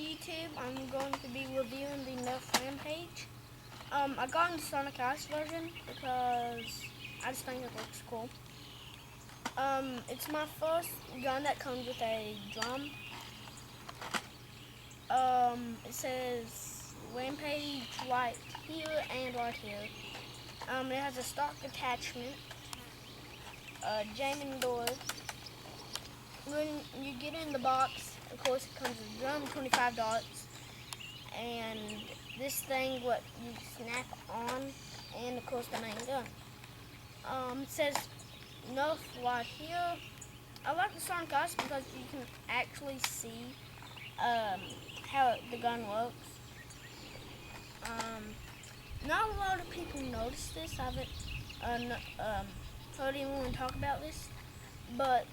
YouTube, I'm going to be reviewing the Nerf Rampage. I got the Sonic Ice version because I just think it looks cool. It's my first gun that comes with a drum. It says Rampage right here and right here. It has a stock attachment, jamming door. When you get in the box, of course it comes with a drum, 25 darts, and this thing what you snap on, and of course the main gun. It says Nerf right here. I like the Sonic Ice because you can actually see how the gun works. Not a lot of people notice this. I haven't heard anyone talk about this, but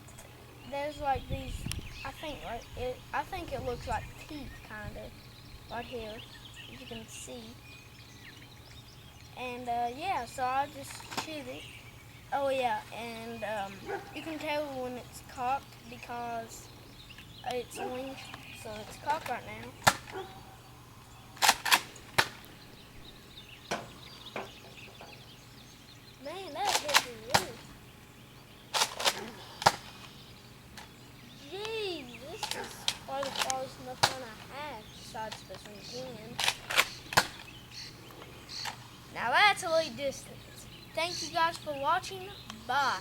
there's like these. I think it looks like teeth, kind of, right here, as you can see. And yeah, so I just shoot it. Oh yeah, and you can tell when it's cocked because it's winged, so it's cocked right now. Man, that hit me really. Jeez, this is probably the farthest enough one I have besides this one again. Now that's a little distance. Thank you guys for watching. Bye.